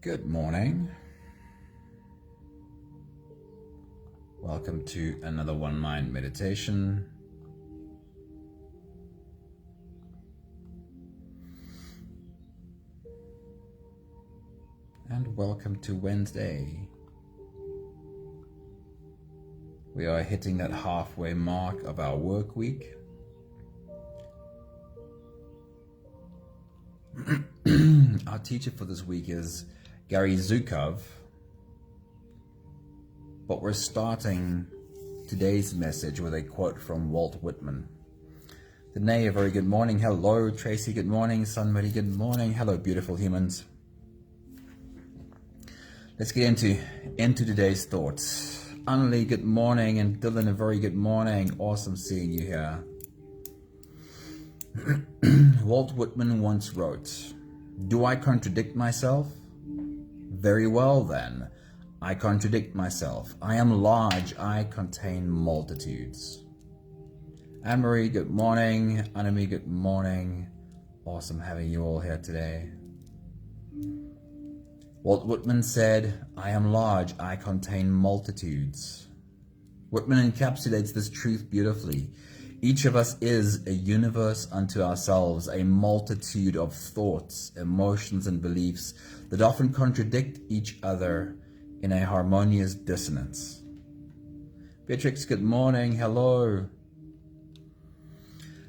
Good morning. Welcome to another One Mind meditation. And welcome to Wednesday. We are hitting that halfway mark of our work week. Our teacher for this week is Gary Zukov, but we're starting today's message with a quote from Walt Whitman. Danae, a very good morning. Hello, Tracy, good morning. Sunmuddy, good morning. Hello, beautiful humans. Let's get into today's thoughts. Annalie, good morning, and Dylan, a very good morning. Awesome seeing you here. Walt Whitman once wrote, "Do I contradict myself? Very well then, I contradict myself. I am large, I contain multitudes." Anne-Marie, good morning. Annemie, good morning. Awesome having you all here today. Walt Whitman said, "I am large, I contain multitudes." Whitman encapsulates this truth beautifully. Each of us is a universe unto ourselves, a multitude of thoughts, emotions, and beliefs that often contradict each other in a harmonious dissonance. Beatrix, good morning. Hello.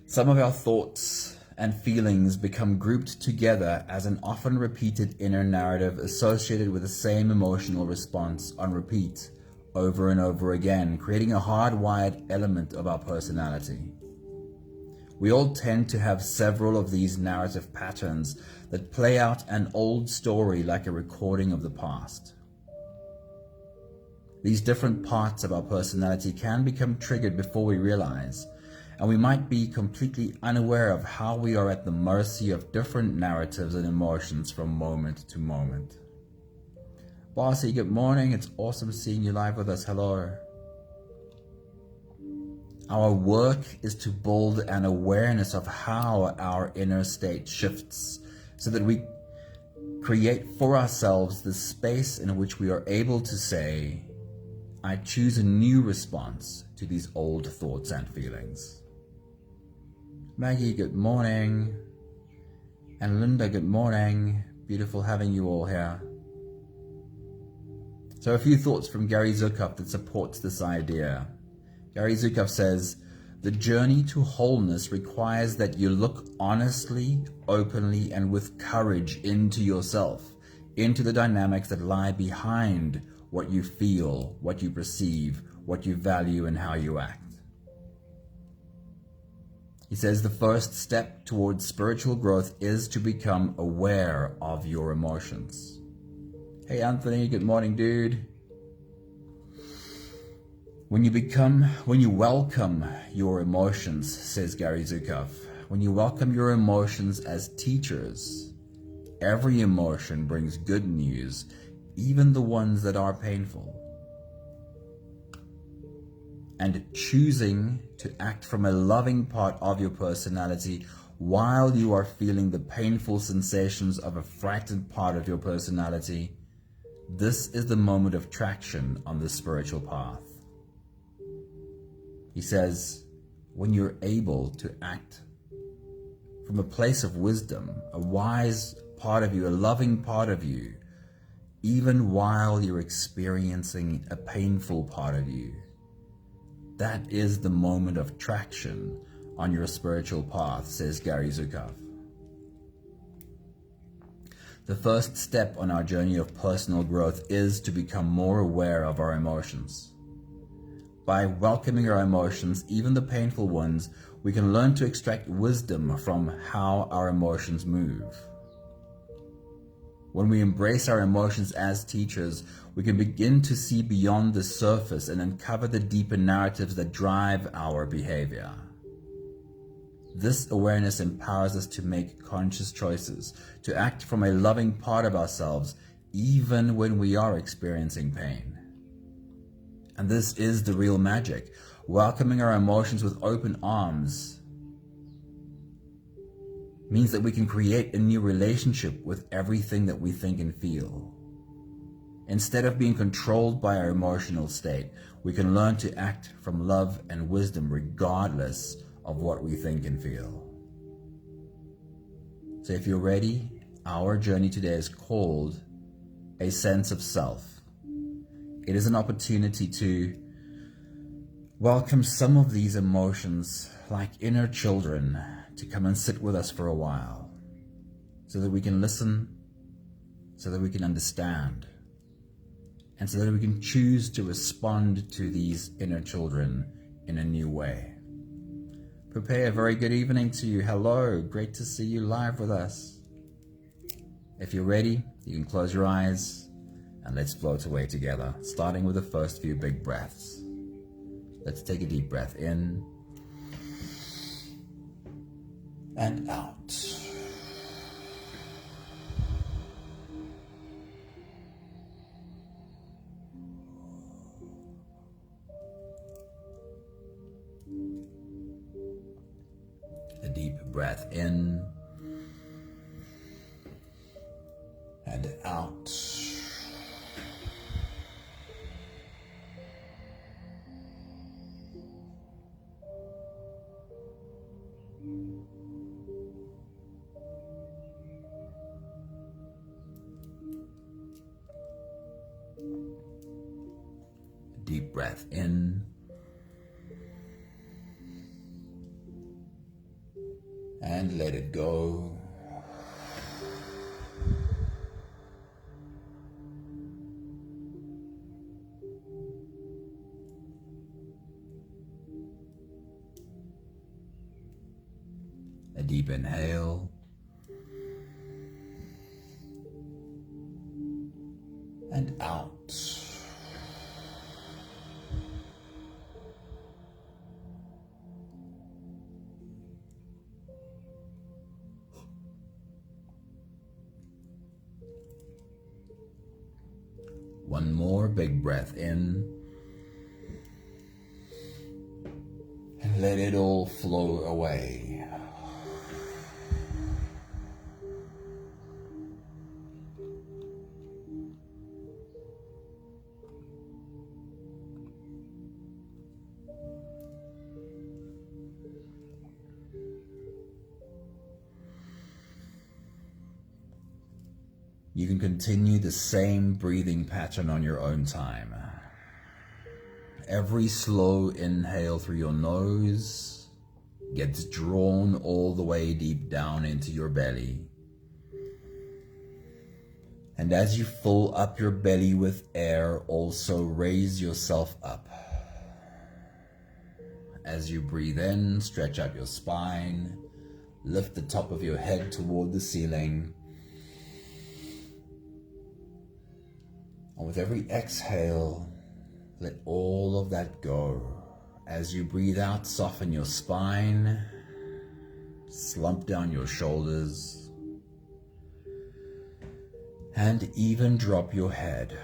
Some of our thoughts and feelings become grouped together as an often repeated inner narrative associated with the same emotional response on repeat over and over again, creating a hardwired element of our personality. We all tend to have several of these narrative patterns that play out an old story like a recording of the past. These different parts of our personality can become triggered before we realize, and we might be completely unaware of how we are at the mercy of different narratives and emotions from moment to moment. Bossy, good morning. It's awesome seeing you live with us. Hello. Our work is to build an awareness of how our inner state shifts so that we create for ourselves the space in which we are able to say, I choose a new response to these old thoughts and feelings. Maggie, good morning. And Linda, good morning. Beautiful having you all here. So a few thoughts from Gary Zukov that supports this idea. Gary Zukov says, "The journey to wholeness requires that you look honestly, openly, and with courage into yourself, into the dynamics that lie behind what you feel, what you perceive, what you value, and how you act." He says the first step towards spiritual growth is to become aware of your emotions. Hey Anthony, good morning, dude. When you welcome your emotions, says Gary Zukov, when you welcome your emotions as teachers, every emotion brings good news, even the ones that are painful. And choosing to act from a loving part of your personality while you are feeling the painful sensations of a frightened part of your personality, this is the moment of traction on the spiritual path. He says, when you're able to act from a place of wisdom, a wise part of you, a loving part of you, even while you're experiencing a painful part of you, that is the moment of traction on your spiritual path, says Gary Zukov. The first step on our journey of personal growth is to become more aware of our emotions. By welcoming our emotions, even the painful ones, we can learn to extract wisdom from how our emotions move. When we embrace our emotions as teachers, we can begin to see beyond the surface and uncover the deeper narratives that drive our behavior. This awareness empowers us to make conscious choices, to act from a loving part of ourselves, even when we are experiencing pain. And this is the real magic, welcoming our emotions with open arms means that we can create a new relationship with everything that we think and feel. Instead of being controlled by our emotional state, we can learn to act from love and wisdom regardless of what we think and feel. So if you're ready, our journey today is called a sense of self. It is an opportunity to welcome some of these emotions like inner children to come and sit with us for a while so that we can listen, so that we can understand, and so that we can choose to respond to these inner children in a new way. Prepare a very good evening to you. Hello, great to see you live with us. If you're ready, you can close your eyes and let's float away together, starting with the first few big breaths. Let's take a deep breath in and out. A deep breath in and out. Deep breath in and let it go. A deep inhale and out. One more big breath in and let it all flow away. You can continue the same breathing pattern on your own time. Every slow inhale through your nose gets drawn all the way deep down into your belly. And as you fill up your belly with air, also raise yourself up. As you breathe in, stretch out your spine, lift the top of your head toward the ceiling. And with every exhale, let all of that go. As you breathe out, soften your spine, slump down your shoulders, and even drop your head.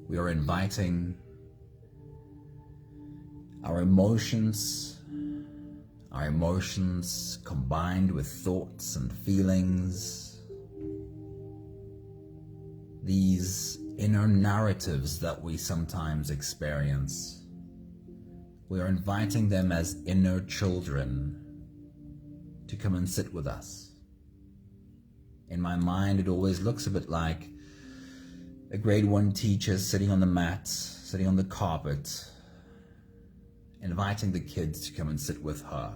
We are inviting our emotions combined with thoughts and feelings, these inner narratives that we sometimes experience. We are inviting them as inner children to come and sit with us. In my mind, it always looks a bit like a grade 1 teacher sitting on the mat, sitting on the carpet, inviting the kids to come and sit with her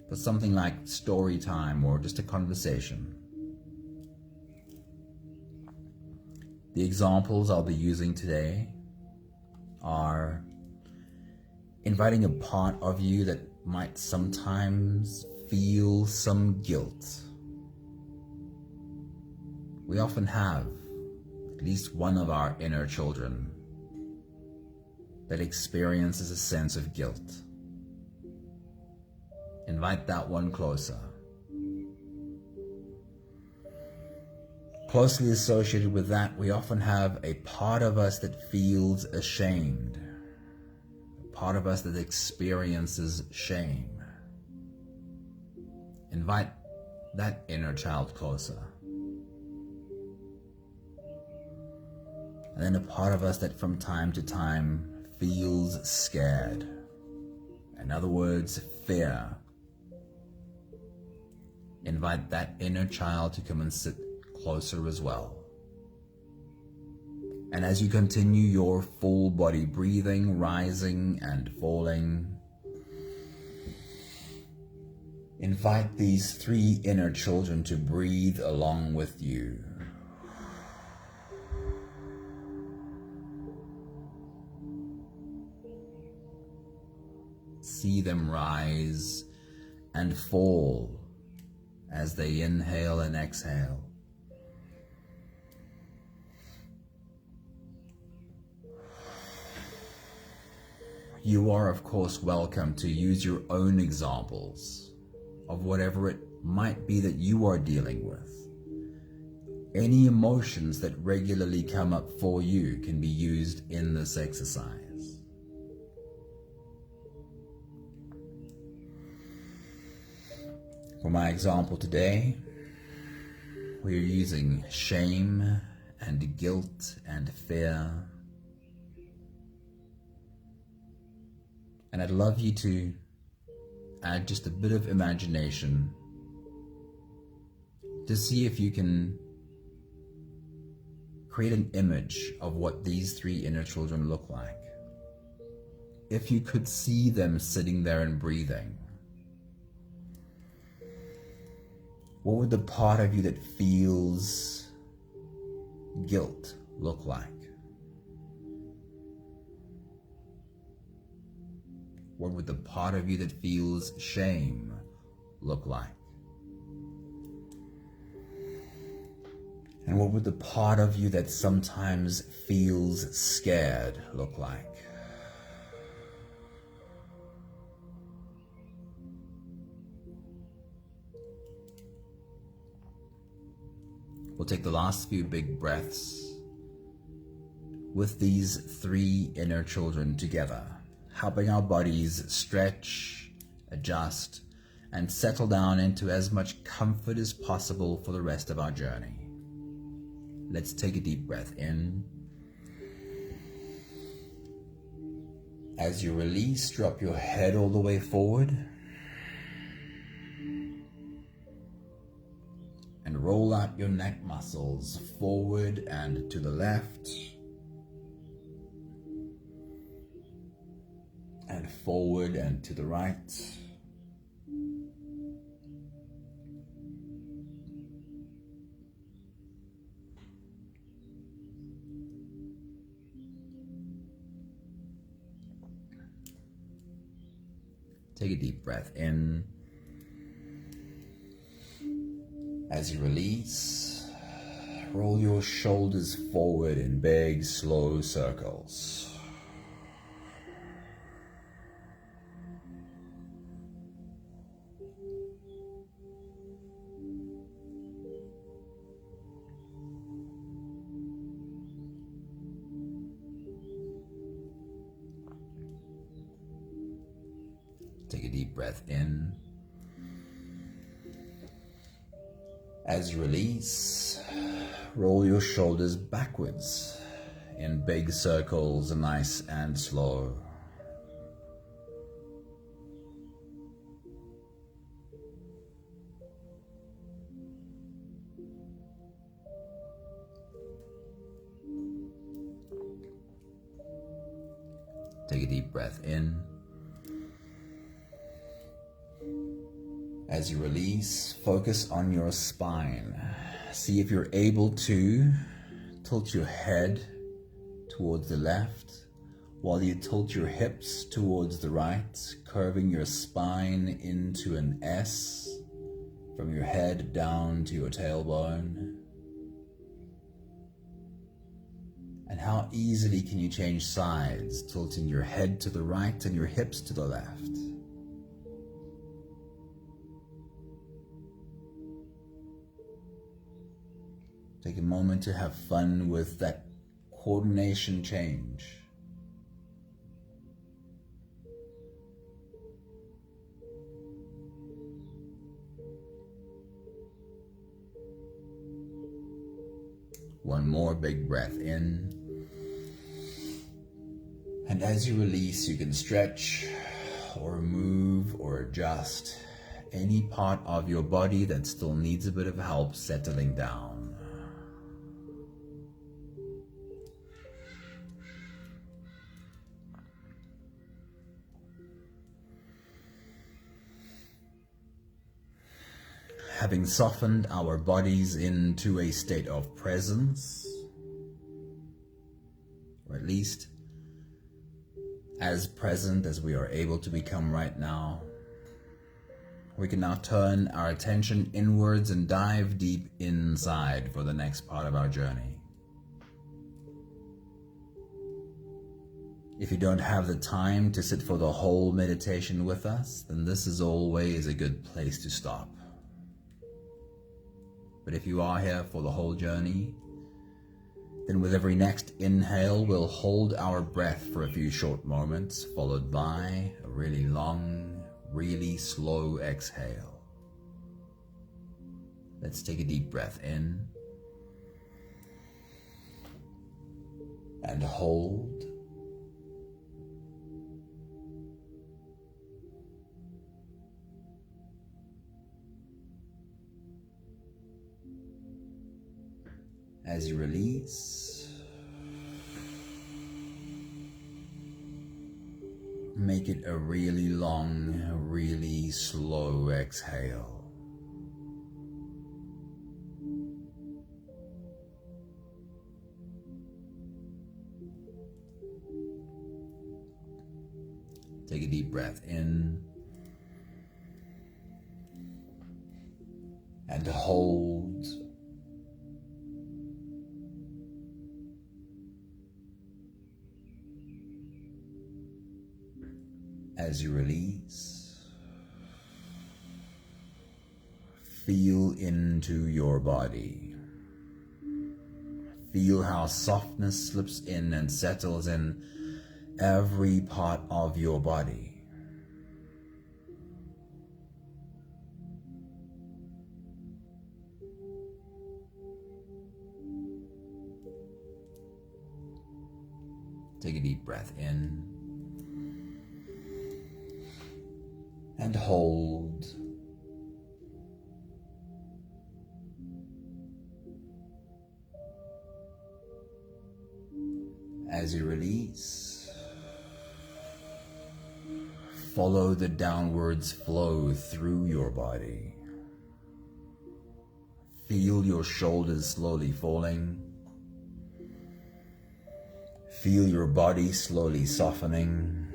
for something like story time or just a conversation. The examples I'll be using today are inviting a part of you that might sometimes feel some guilt. We often have at least one of our inner children that experiences a sense of guilt. Invite that one closer. Closely associated with that, we often have a part of us that feels ashamed, a part of us that experiences shame. Invite that inner child closer. And then a part of us that from time to time feels scared. In other words, fear. Invite that inner child to come and sit closer as well. And as you continue your full body breathing, rising and falling, invite these three inner children to breathe along with you. See them rise and fall as they inhale and exhale. You are, of course, welcome to use your own examples of whatever it might be that you are dealing with. Any emotions that regularly come up for you can be used in this exercise. For my example today, we are using shame and guilt and fear. And I'd love you to add just a bit of imagination to see if you can create an image of what these three inner children look like. If you could see them sitting there and breathing, what would the part of you that feels guilt look like? What would the part of you that feels shame look like? And what would the part of you that sometimes feels scared look like? We'll take the last few big breaths with these three inner children together, helping our bodies stretch, adjust, and settle down into as much comfort as possible for the rest of our journey. Let's take a deep breath in. As you release, drop your head all the way forward and roll out your neck muscles forward and to the left and forward and to the right. Take a deep breath in. As you release, roll your shoulders forward in big, slow circles. Take a deep breath in. As you release, roll your shoulders backwards in big circles, nice and slow. Take a deep breath in. As you release, focus on your spine. See if you're able to tilt your head towards the left while you tilt your hips towards the right, curving your spine into an S from your head down to your tailbone. And how easily can you change sides, tilting your head to the right and your hips to the left. Take a moment to have fun with that coordination change. One more big breath in. And as you release, you can stretch or move or adjust any part of your body that still needs a bit of help settling down. Having softened our bodies into a state of presence, or at least as present as we are able to become right now, we can now turn our attention inwards and dive deep inside for the next part of our journey. If you don't have the time to sit for the whole meditation with us, then this is always a good place to stop. But if you are here for the whole journey, then with every next inhale, we'll hold our breath for a few short moments, followed by a really long, really slow exhale. Let's take a deep breath in and hold. As you release, make it a really long, really slow exhale. Take a deep breath in and hold. As you release, feel into your body. Feel how softness slips in and settles in every part of your body. Take a deep breath in and hold. As you release, follow the downwards flow through your body. Feel your shoulders slowly falling. Feel your body slowly softening.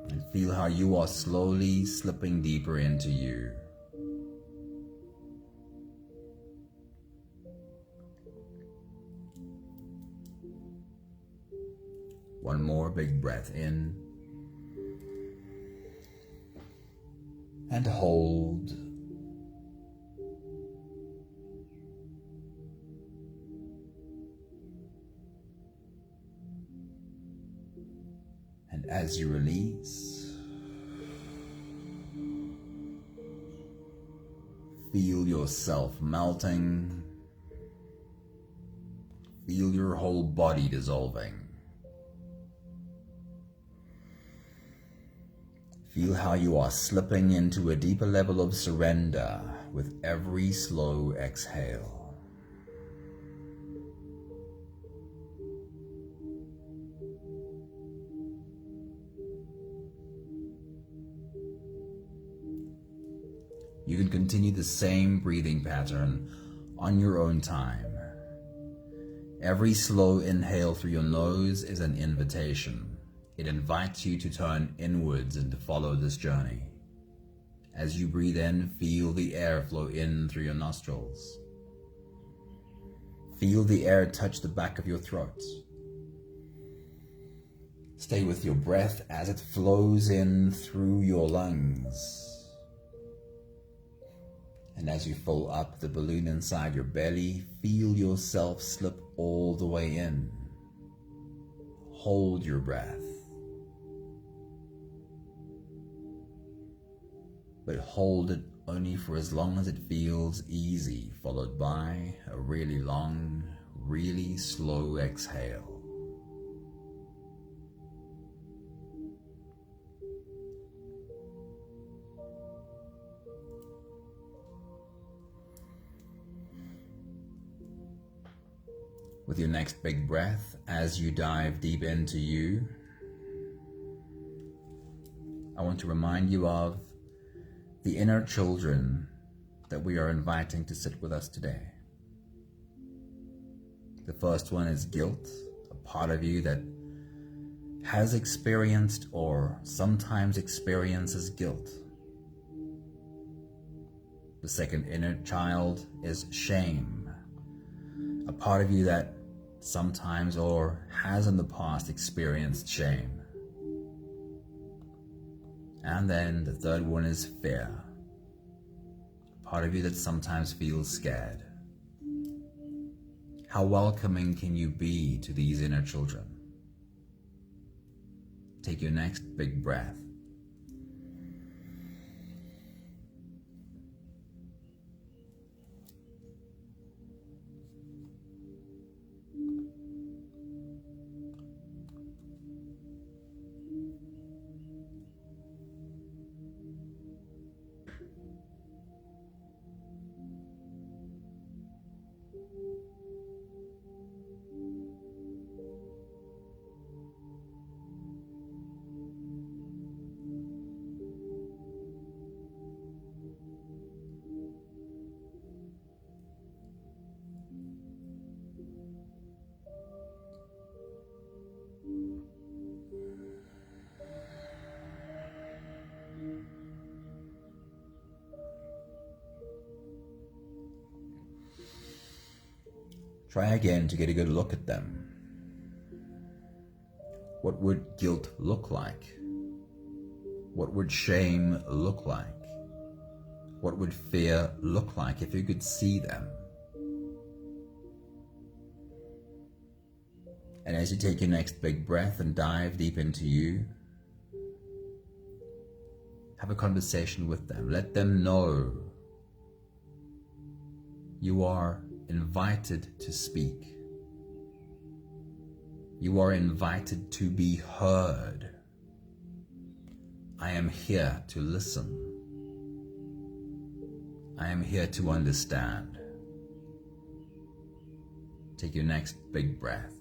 And feel how you are slowly slipping deeper into you. One more big breath in and hold. And as you release, feel yourself melting. Feel your whole body dissolving. Feel how you are slipping into a deeper level of surrender with every slow exhale. You can continue the same breathing pattern on your own time. Every slow inhale through your nose is an invitation. It invites you to turn inwards and to follow this journey. As you breathe in, feel the air flow in through your nostrils. Feel the air touch the back of your throat. Stay with your breath as it flows in through your lungs. And as you fill up the balloon inside your belly, feel yourself slip all the way in. Hold your breath. But hold it only for as long as it feels easy, followed by a really long, really slow exhale. With your next big breath, as you dive deep into you, I want to remind you of the inner children that we are inviting to sit with us today. The first one is guilt, a part of you that has experienced or sometimes experiences guilt. The second inner child is shame, a part of you that sometimes or has in the past experienced shame. And then the third one is fear, a part of you that sometimes feels scared. How welcoming can you be to these inner children? Take your next big breath. Try again to get a good look at them. What would guilt look like? What would shame look like? What would fear look like if you could see them? And as you take your next big breath and dive deep into you, have a conversation with them. Let them know you are invited to speak. You are invited to be heard. I am here to listen. I am here to understand. Take your next big breath.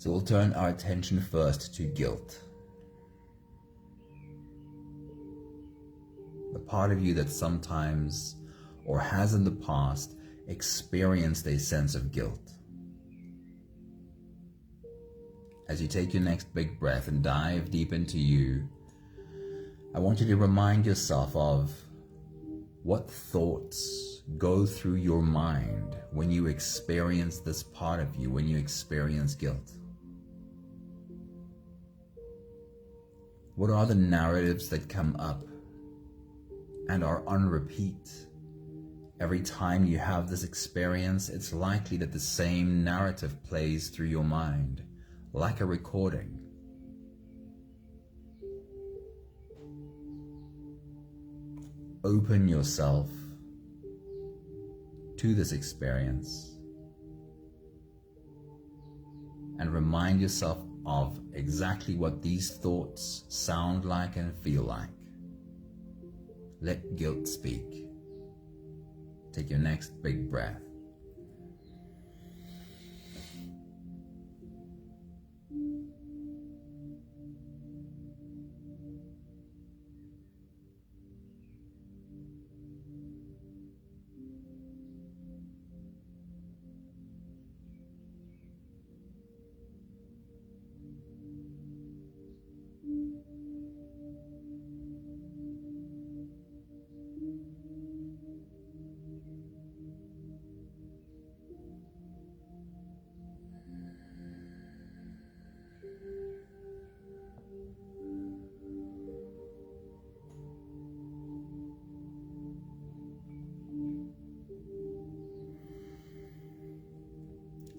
So we'll turn our attention first to guilt. The part of you that sometimes or has in the past experienced a sense of guilt. As you take your next big breath and dive deep into you, I want you to remind yourself of what thoughts go through your mind when you experience this part of you, when you experience guilt. What are the narratives that come up and are on repeat Every time you have this experience, it's likely that the same narrative plays through your mind, like a recording. Open yourself to this experience and remind yourself of exactly what these thoughts sound like and feel like. Let guilt speak. Take your next big breath.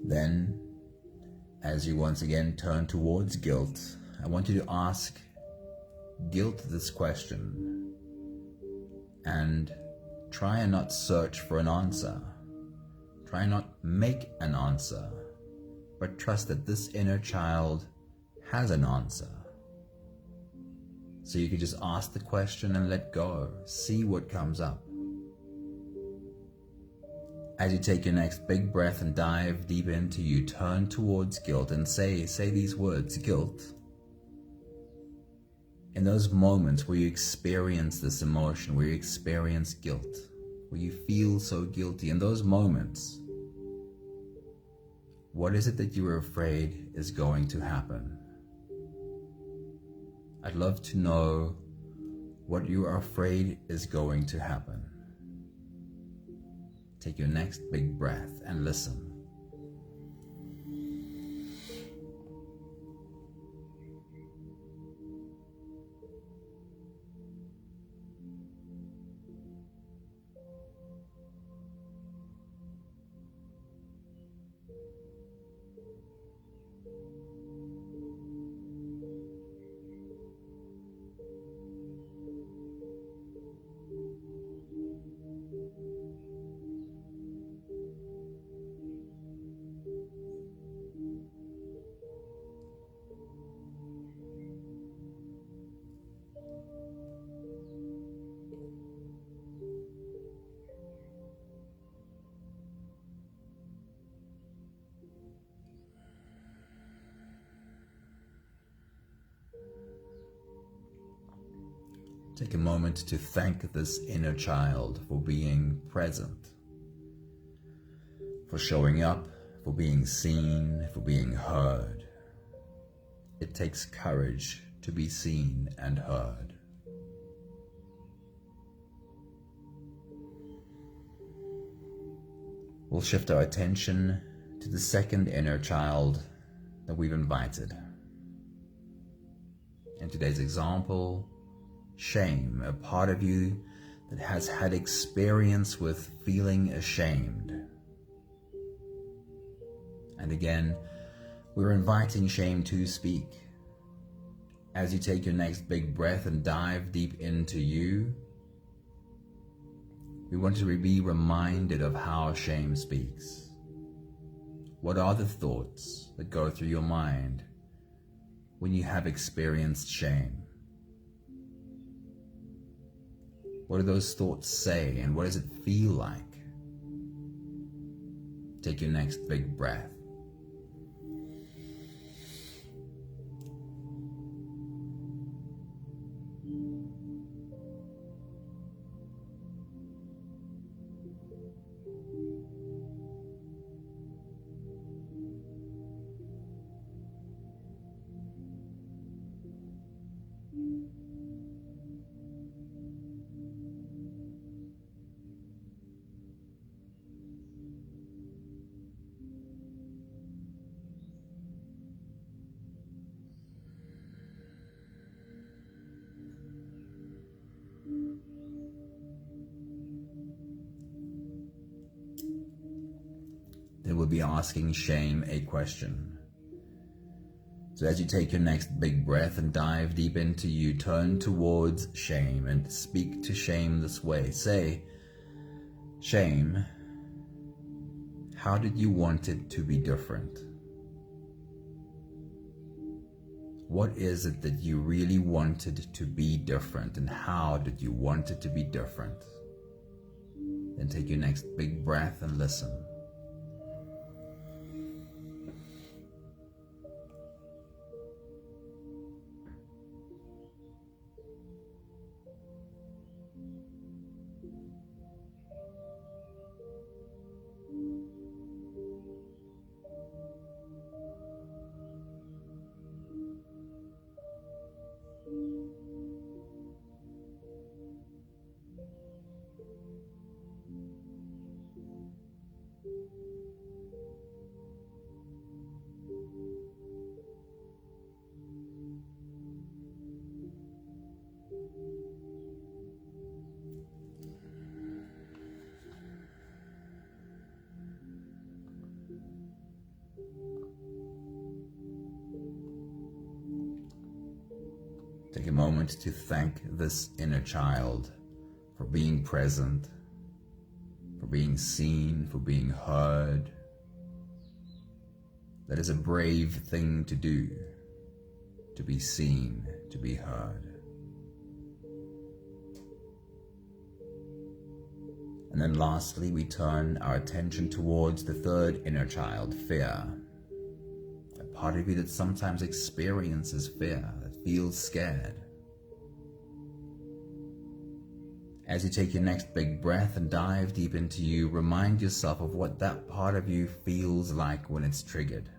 Then, as you once again turn towards guilt, I want you to ask guilt this question and try and not search for an answer. Try and not make an answer, but trust that this inner child has an answer. So you can just ask the question and let go. See what comes up. As you take your next big breath and dive deep into you, turn towards guilt and say these words, guilt. In those moments where you experience this emotion, where you experience guilt, where you feel so guilty, in those moments, what is it that you are afraid is going to happen? I'd love to know what you are afraid is going to happen. Take your next big breath and listen. Take a moment to thank this inner child for being present, for showing up, for being seen, for being heard. It takes courage to be seen and heard. We'll shift our attention to the second inner child that we've invited. In today's example, shame, a part of you that has had experience with feeling ashamed. And again, we're inviting shame to speak. As you take your next big breath and dive deep into you, we want to be reminded of how shame speaks. What are the thoughts that go through your mind when you have experienced shame? What do those thoughts say, and what does it feel like? Take your next big breath. be asking shame a question. So as you take your next big breath and dive deep into you, turn towards shame and speak to shame this way. Say, shame, how did you want it to be different? What is it that you really wanted to be different, and how did you want it to be different? Then take your next big breath and listen. Take a moment to thank this inner child for being present, for being seen, for being heard. That is a brave thing to do, to be seen, to be heard. And then lastly, we turn our attention towards the third inner child, fear. A part of you that sometimes experiences fear, that feels scared. As you take your next big breath and dive deep into you, remind yourself of what that part of you feels like when it's triggered.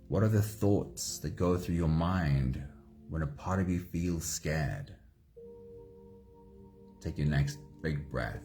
What are the thoughts that go through your mind when a part of you feels scared? Take your next big breath.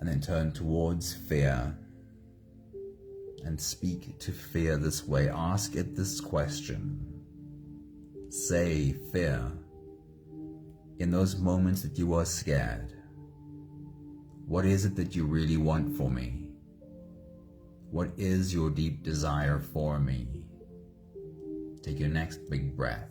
And then turn towards fear and speak to fear this way. Ask it this question. Say, fear, in those moments that you are scared, what is it that you really want for me? What is your deep desire for me? Take your next big breath.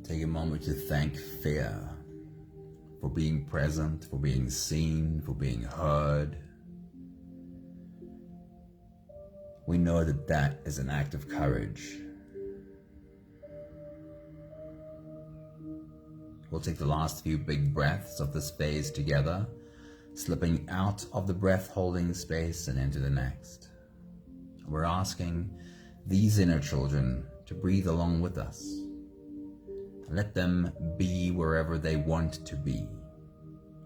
Take a moment to thank fear for being present, for being seen, for being heard. We know that that is an act of courage. We'll take the last few big breaths of this phase together, slipping out of the breath-holding space and into the next. We're asking these inner children to breathe along with us. Let them be wherever they want to be.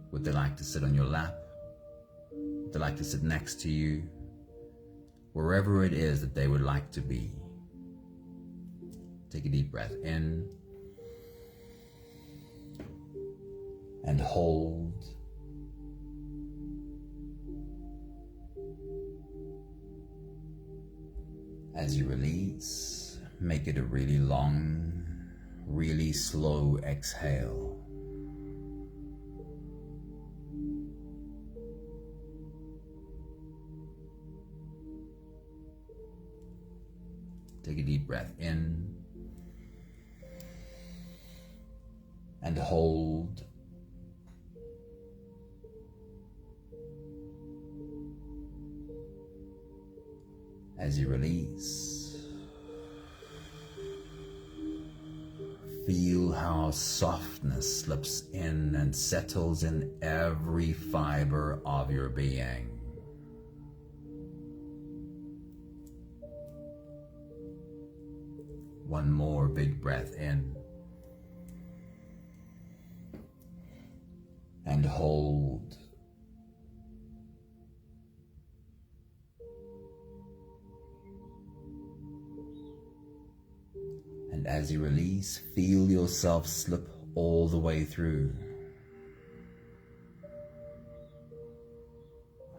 Would they like to sit on your lap? Would they like to sit next to you? Wherever it is that they would like to be. Take a deep breath in and hold. As you release, make it a really long, really slow exhale. Take a deep breath in and hold. As you release, feel how softness slips in and settles in every fiber of your being. One more big breath in and hold. And as you release, feel yourself slip all the way through.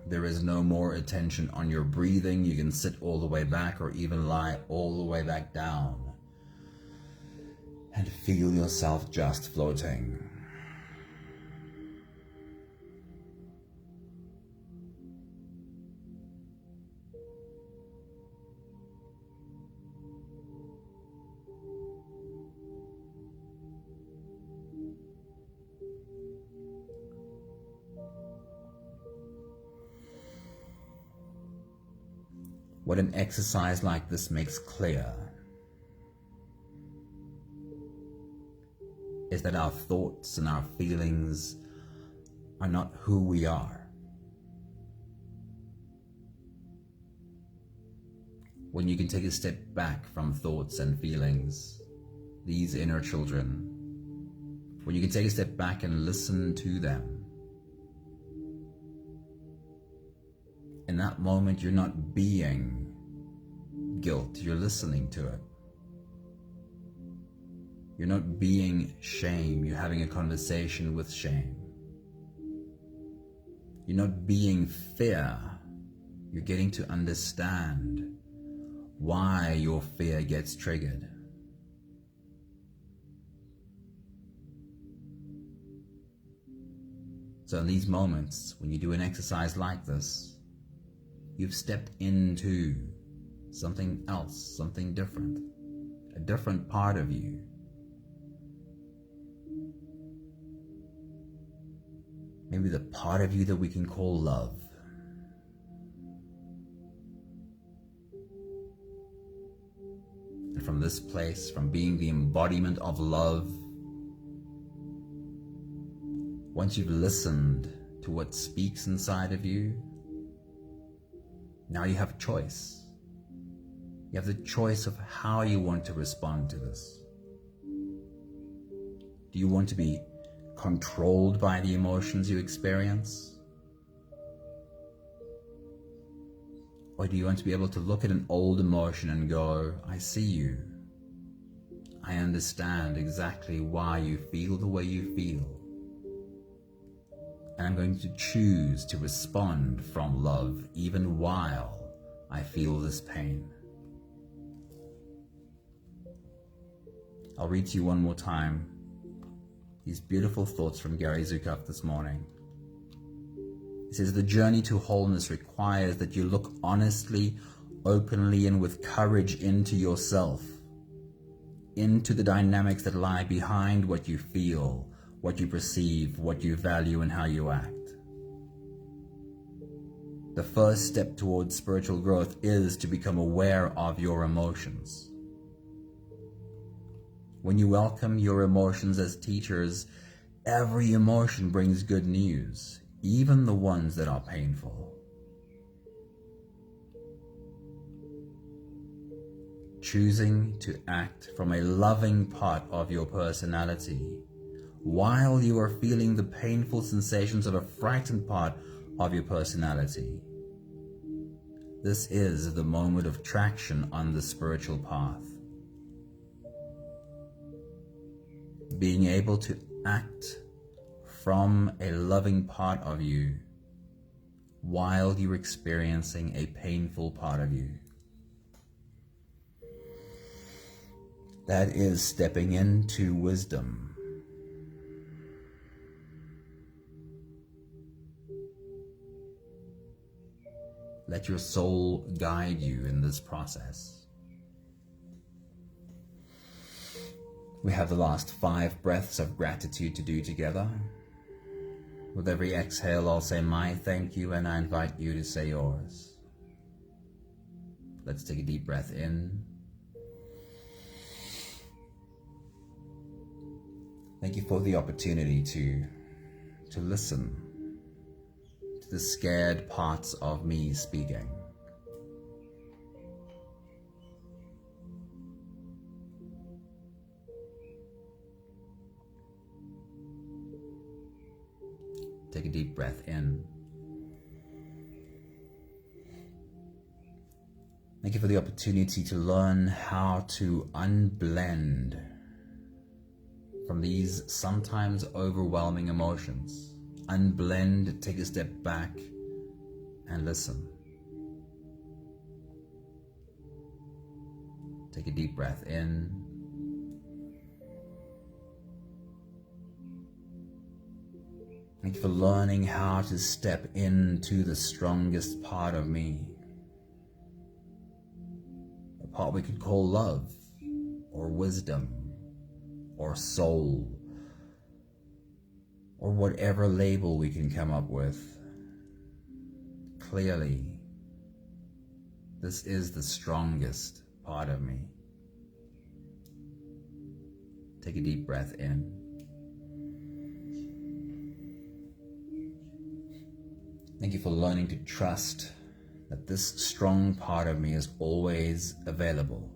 There is no more attention on your breathing. You can sit all the way back or even lie all the way back down. And feel yourself just floating. What an exercise like this makes clear is that our thoughts and our feelings are not who we are. When you can take a step back from thoughts and feelings, these inner children, when you can take a step back and listen to them, in that moment you're not being guilt, you're listening to it. You're not being shame, you're having a conversation with shame. You're not being fear, you're getting to understand why your fear gets triggered. So in these moments, when you do an exercise like this, you've stepped into something else, something different, a different part of you. Maybe the part of you that we can call love. And from this place, from being the embodiment of love, once you've listened to what speaks inside of you, now you have choice. You have the choice of how you want to respond to this. Do you want to be controlled by the emotions you experience? Or do you want to be able to look at an old emotion and go, I see you. I understand exactly why you feel the way you feel. And I'm going to choose to respond from love even while I feel this pain. I'll read to you one more time these beautiful thoughts from Gary Zukav this morning. He says, the journey to wholeness requires that you look honestly, openly, and with courage into yourself, into the dynamics that lie behind what you feel, what you perceive, what you value, and how you act. The first step towards spiritual growth is to become aware of your emotions. When you welcome your emotions as teachers, every emotion brings good news, even the ones that are painful. Choosing to act from a loving part of your personality while you are feeling the painful sensations of a frightened part of your personality. This is the moment of traction on the spiritual path. being able to act from a loving part of you while you're experiencing a painful part of you. That is stepping into wisdom. Let your soul guide you in this process. We have the last 5 breaths of gratitude to do together. With every exhale, I'll say my thank you, and I invite you to say yours. Let's take a deep breath in. Thank you for the opportunity to listen to the scared parts of me speaking. Take a deep breath in. Thank you for the opportunity to learn how to unblend from these sometimes overwhelming emotions. Unblend, take a step back, and listen. Take a deep breath in. Thank you for learning how to step into the strongest part of me. A part we could call love, or wisdom, or soul, or whatever label we can come up with. Clearly, this is the strongest part of me. Take a deep breath in. Thank you for learning to trust that this strong part of me is always available.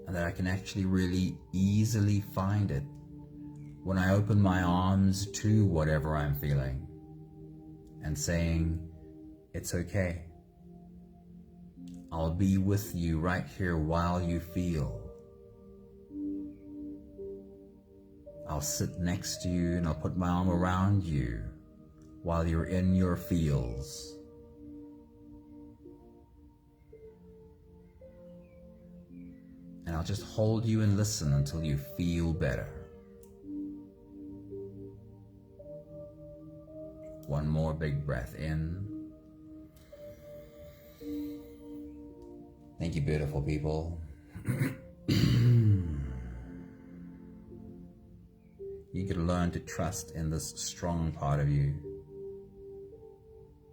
And that I can actually really easily find it when I open my arms to whatever I'm feeling and saying, it's okay. I'll be with you right here while you feel. I'll sit next to you and I'll put my arm around you while you're in your feels. And I'll just hold you and listen until you feel better. One more big breath in. Thank you, beautiful people. You can learn to trust in this strong part of you.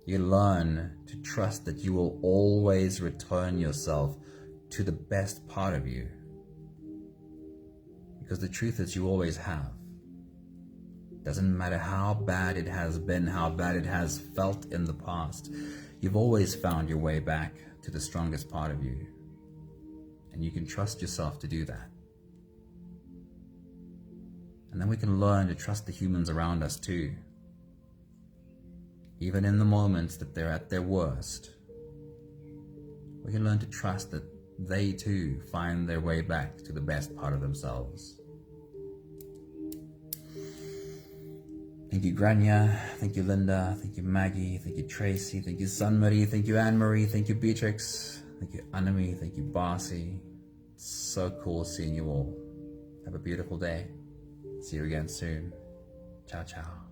You learn to trust that you will always return yourself to the best part of you. Because the truth is, you always have. Doesn't matter how bad it has been, how bad it has felt in the past, you've always found your way back to the strongest part of you. And you can trust yourself to do that. And then we can learn to trust the humans around us too. Even in the moments that they're at their worst, we can learn to trust that they too find their way back to the best part of themselves. Thank you, Grania. Thank you, Linda. Thank you, Maggie. Thank you, Tracy. Thank you, Sunmarie. Thank you, Anne-Marie. Thank you, Beatrix. Thank you, Anami. Thank you, Barcy. It's so cool seeing you all. Have a beautiful day. See you again soon. Ciao, ciao.